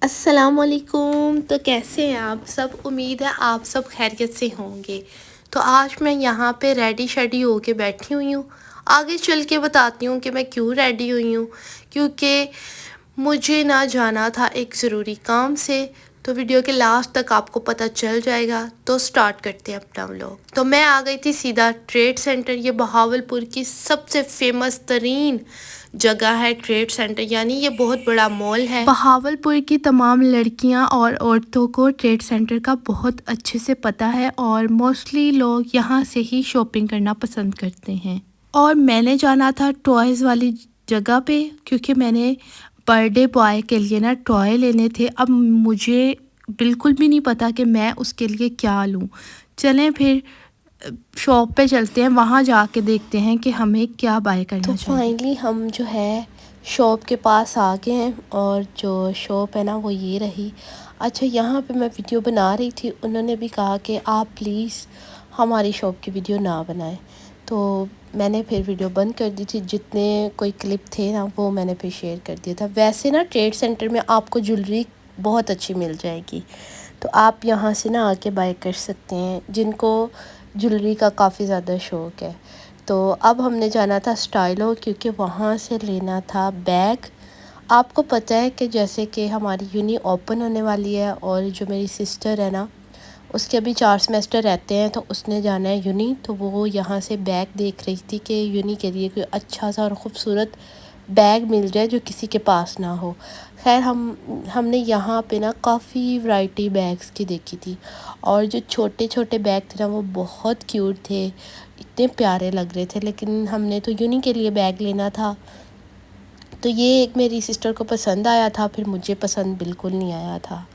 अस्सलाम वालेकुम। तो कैसे हैं आप सब? उम्मीद है आप सब खैरियत से होंगे। तो आज मैं यहाँ पे रेडी शेडी होके बैठी हुई हूँ। आगे चल के बताती हूँ कि मैं क्यों रेडी हुई हूँ, क्योंकि मुझे ना जाना था एक ज़रूरी काम से। तो वीडियो के लास्ट तक आपको पता चल जाएगा। तो स्टार्ट करते हैं अपना व्लॉग। तो मैं आ गई थी सीधा ट्रेड सेंटर। ये बहावलपुर की सबसे फेमस तरीन जगह है ट्रेड सेंटर, यानी ये बहुत बड़ा मॉल है। बहावलपुर की तमाम लड़कियां और औरतों को ट्रेड सेंटर का बहुत अच्छे से पता है और मोस्टली लोग यहाँ से ही शॉपिंग करना पसंद करते हैं। और मैंने जाना था टॉयज़ वाली जगह पे, क्योंकि मैंने बर्थडे बॉय के लिए ना टॉय लेने थे। अब मुझे बिल्कुल भी नहीं पता कि मैं उसके लिए क्या लूँ। चलें फिर शॉप पे चलते हैं, वहाँ जाके देखते हैं कि हमें क्या बाय करना चाहिए। तो फाइनली हम जो है शॉप के पास आ गए हैं और जो शॉप है ना वो ये रही। अच्छा, यहाँ पे मैं वीडियो बना रही थी, उन्होंने भी कहा कि आप प्लीज़ हमारी शॉप की वीडियो ना बनाएं। तो मैंने फिर वीडियो बंद कर दी थी। जितने कोई क्लिप थे ना वो मैंने फिर शेयर कर दिया था। वैसे ना ट्रेड सेंटर में आपको ज्वेलरी बहुत अच्छी मिल जाएगी, तो आप यहाँ से ना आके बाय कर सकते हैं जिनको ज्वेलरी का काफ़ी ज़्यादा शौक़ है। तो अब हमने जाना था स्टाइलो, क्योंकि वहाँ से लेना था बैग। आपको पता है कि जैसे कि हमारी यूनी ओपन होने वाली है और जो मेरी सिस्टर है ना उसके अभी 4 सेमेस्टर रहते हैं, तो उसने जाना है यूनी। तो वो यहाँ से बैग देख रही थी कि यूनी के लिए कोई अच्छा सा और ख़ूबसूरत बैग मिल जाए जो किसी के पास ना हो। खैर हमने यहाँ पे ना काफ़ी वैरायटी बैग्स की देखी थी और जो छोटे छोटे बैग थे ना वो बहुत क्यूट थे, इतने प्यारे लग रहे थे। लेकिन हमने तो यूनी के लिए बैग लेना था, तो ये एक मेरी सिस्टर को पसंद आया था, फिर मुझे पसंद बिल्कुल नहीं आया था।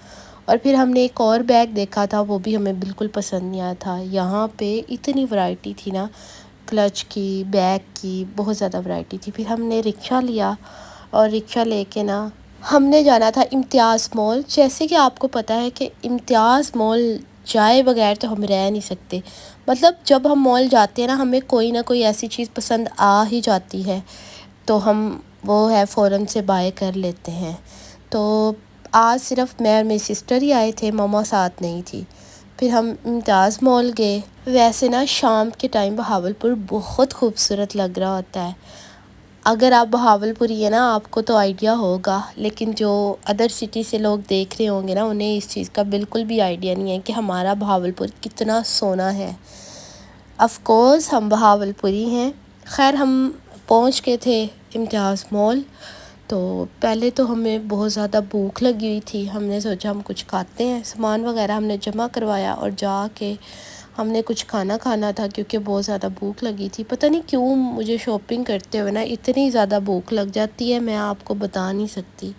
और फिर हमने एक और बैग देखा था, वो भी हमें बिल्कुल पसंद नहीं आया था। यहाँ पे इतनी वैरायटी थी ना, क्लच की, बैग की, बहुत ज़्यादा वैरायटी थी। फिर हमने रिक्शा लिया और रिक्शा लेके ना हमने जाना था इम्तियाज़ मॉल। जैसे कि आपको पता है कि इम्तियाज़ मॉल जाए बगैर तो हम रह नहीं सकते। मतलब जब हम मॉल जाते हैं ना हमें कोई ना कोई ऐसी चीज़ पसंद आ ही जाती है, तो हम वो है फ़ौरन से बाय कर लेते हैं। तो आज सिर्फ मैं और मेरी सिस्टर ही आए थे, मम्मा साथ नहीं थी। फिर हम इम्तियाज़ मॉल गए। वैसे ना शाम के टाइम बहावलपुर बहुत खूबसूरत लग रहा होता है। अगर आप बहावलपुरी है ना आपको तो आइडिया होगा, लेकिन जो अदर सिटी से लोग देख रहे होंगे ना उन्हें इस चीज़ का बिल्कुल भी आइडिया नहीं है कि हमारा बहावलपुर कितना सोना है। ऑफ़ कोर्स हम बहावलपुरी हैं। खैर हम पहुंच गए थे इम्तियाज़ मॉल। तो पहले तो हमें बहुत ज़्यादा भूख लगी हुई थी, हमने सोचा हम कुछ खाते हैं। सामान वगैरह हमने जमा करवाया और जाके हमने कुछ खाना खाना था, क्योंकि बहुत ज़्यादा भूख लगी थी। पता नहीं क्यों मुझे शॉपिंग करते हुए ना इतनी ज़्यादा भूख लग जाती है, मैं आपको बता नहीं सकती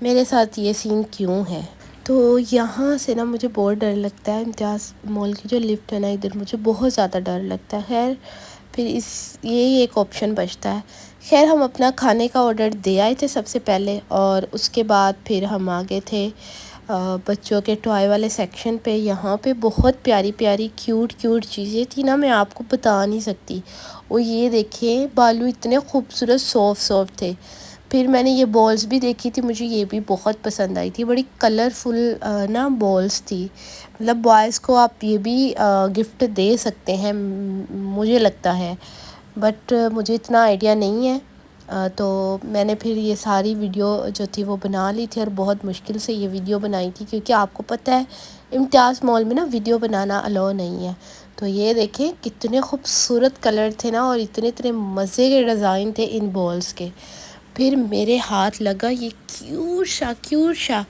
मेरे साथ ये सीन क्यों है। तो यहाँ से ना मुझे बहुत डर लगता है, इम्तियाज़ मॉल की जो लिफ्ट है ना इधर मुझे बहुत ज़्यादा डर लगता है। खैर फिर यही एक ऑप्शन बचता है। खैर हम अपना खाने का ऑर्डर दे आए थे सबसे पहले, और उसके बाद फिर हम आ गए थे बच्चों के टॉय वाले सेक्शन पे। यहाँ पे बहुत प्यारी प्यारी क्यूट क्यूट चीज़ें थी ना, मैं आपको बता नहीं सकती। और ये देखें बालू इतने खूबसूरत सॉफ्ट सॉफ्ट थे। फिर मैंने ये बॉल्स भी देखी थी, मुझे ये भी बहुत पसंद आई थी। बड़ी कलरफुल ना बॉल्स थी। मतलब बॉयज़ को आप ये भी गिफ्ट दे सकते हैं मुझे लगता है, बट मुझे इतना आइडिया नहीं है। तो मैंने फिर ये सारी वीडियो जो थी वो बना ली थी और बहुत मुश्किल से ये वीडियो बनाई थी, क्योंकि आपको पता है इम्तियाज़ मॉल में ना वीडियो बनाना अलाउ नहीं है। तो ये देखें कितने खूबसूरत कलर थे ना, और इतने इतने मज़े के डिज़ाइन थे इन बॉल्स के। फिर मेरे हाथ लगा ये क्यूट सा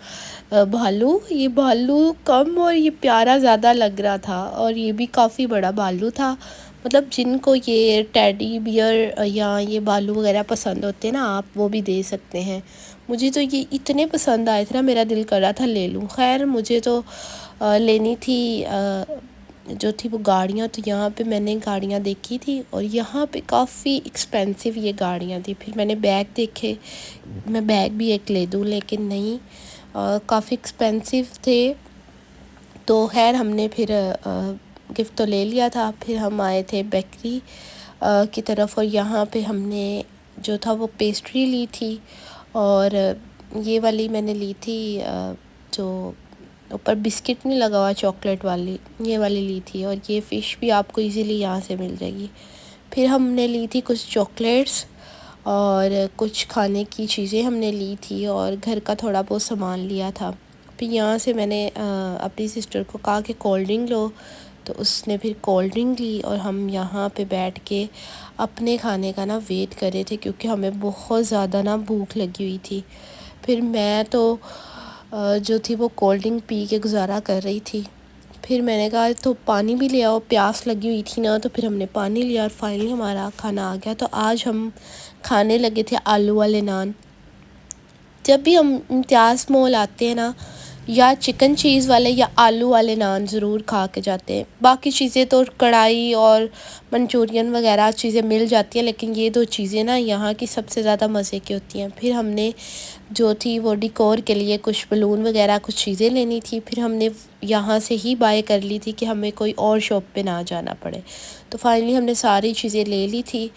भालू। ये भालू कम और ये प्यारा ज़्यादा लग रहा था, और ये भी काफ़ी बड़ा भालू था। मतलब जिनको ये टेडी बियर या ये भालू वगैरह पसंद होते हैं ना, आप वो भी दे सकते हैं। मुझे तो ये इतने पसंद आए थे ना, मेरा दिल कर रहा था ले लूँ। खैर मुझे तो लेनी थी जो थी वो गाड़ियाँ। तो यहाँ पे मैंने गाड़ियाँ देखी थी और यहाँ पे काफ़ी एक्सपेंसिव ये गाड़ियाँ थी। फिर मैंने बैग देखे, मैं बैग भी एक ले दूँ, लेकिन नहीं, काफ़ी एक्सपेंसिव थे। तो खैर हमने फिर गिफ्ट तो ले लिया था। फिर हम आए थे बेकरी की तरफ, और यहाँ पे हमने जो था वो पेस्ट्री ली थी। और یہ والی میں نے لی تھی جو اوپر بسکٹ نہیں لگا ہوا چاکلیٹ والی، یہ والی لی تھی، اور یہ فش بھی آپ کو ایزیلی یہاں سے مل جائے گی۔ پھر ہم نے لی تھی کچھ چاکلیٹس اور کچھ کھانے کی چیزیں ہم نے لی تھی، اور گھر کا تھوڑا بہت سامان لیا تھا۔ پھر یہاں سے میں نے اپنی سسٹر کو کہا کہ کولڈ ڈرنک لو، تو اس نے پھر کولڈ ڈرنک لی، اور ہم یہاں پہ بیٹھ کے اپنے کھانے کا نا ویٹ کر رہے تھے، کیونکہ ہمیں بہت زیادہ نا بھوک لگی ہوئی تھی۔ پھر میں تو جو تھی وہ کولڈ ڈرنک پی کے گزارا کر رہی تھی۔ پھر میں نے کہا تو پانی بھی لے آؤ، پیاس لگی ہوئی تھی نا، تو پھر ہم نے پانی لیا، اور فائنلی ہمارا کھانا آ گیا۔ تو آج ہم کھانے لگے تھے آلو والے نان۔ جب بھی ہم امتیاز مال آتے ہیں نا، یا چکن چیز والے یا آلو والے نان ضرور کھا کے جاتے ہیں۔ باقی چیزیں تو کڑھائی اور منچورین وغیرہ چیزیں مل جاتی ہیں، لیکن یہ دو چیزیں نا یہاں کی سب سے زیادہ مزے کی ہوتی ہیں۔ پھر ہم نے جو تھی وہ ڈیکور کے لیے کچھ بلون وغیرہ کچھ چیزیں لینی تھی، پھر ہم نے یہاں سے ہی بائی کر لی تھی کہ ہمیں کوئی اور شاپ پہ نہ جانا پڑے۔ تو فائنلی ہم نے ساری چیزیں لے لی تھی۔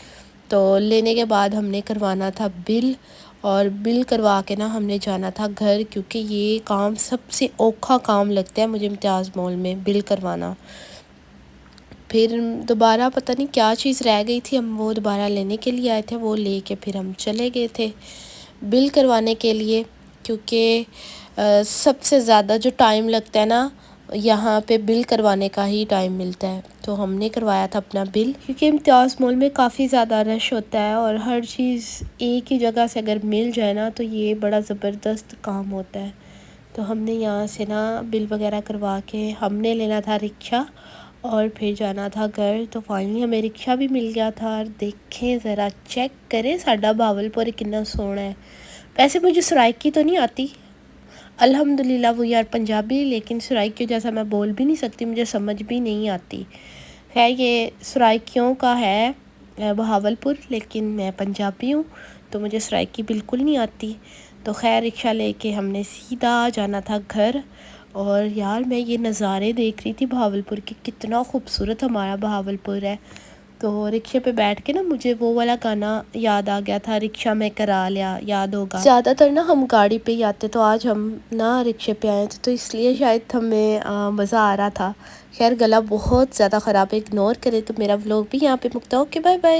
تو لینے کے بعد ہم نے کروانا تھا بل، اور بل کروا کے نا ہم نے جانا تھا گھر، کیونکہ یہ کام سب سے اوکھا کام لگتا ہے مجھے امتیاز مال میں، بل کروانا۔ پھر دوبارہ پتہ نہیں کیا چیز رہ گئی تھی، ہم وہ دوبارہ لینے کے لیے آئے تھے، وہ لے کے پھر ہم چلے گئے تھے بل کروانے کے لیے، کیونکہ سب سے زیادہ جو ٹائم لگتا ہے نا یہاں پہ بل کروانے کا ہی ٹائم ملتا ہے۔ تو ہم نے کروایا تھا اپنا بل، کیونکہ امتیاز مال میں کافی زیادہ رش ہوتا ہے، اور ہر چیز ایک ہی جگہ سے اگر مل جائے نا تو یہ بڑا زبردست کام ہوتا ہے۔ تو ہم نے یہاں سے نا بل وغیرہ کروا کے ہم نے لینا تھا رکشہ، اور پھر جانا تھا گھر۔ تو فائنلی ہمیں رکشہ بھی مل گیا تھا، اور دیکھیں ذرا چیک کریں ساڈا بہاولپور کتنا سونا ہے۔ ویسے مجھے سرائکی تو نہیں آتی، الحمدللہ وہ یار پنجابی، لیکن سرائکیوں جیسا میں بول بھی نہیں سکتی، مجھے سمجھ بھی نہیں آتی۔ خیر یہ سرائکیوں کا ہے بہاولپور، لیکن میں پنجابی ہوں تو مجھے سرائکی بالکل نہیں آتی۔ تو خیر رکشہ لے کے ہم نے سیدھا جانا تھا گھر، اور یار میں یہ نظارے دیکھ رہی تھی بہاولپور کے، کتنا خوبصورت ہمارا بہاولپور ہے۔ تو رکشے پہ بیٹھ کے نا مجھے وہ والا گانا یاد آ گیا تھا، رکشہ میں کرا لیا، یاد ہوگا۔ زیادہ تر نا ہم گاڑی پہ ہی آتے، تو آج ہم نا رکشے پہ آئے تھے، تو اس لیے شاید ہمیں مزہ آ رہا تھا۔ خیر گلا بہت زیادہ خراب ہے، اگنور کرے تو میرا ولاگ بھی یہاں پہ مکتا ہے۔ Okay bye bye.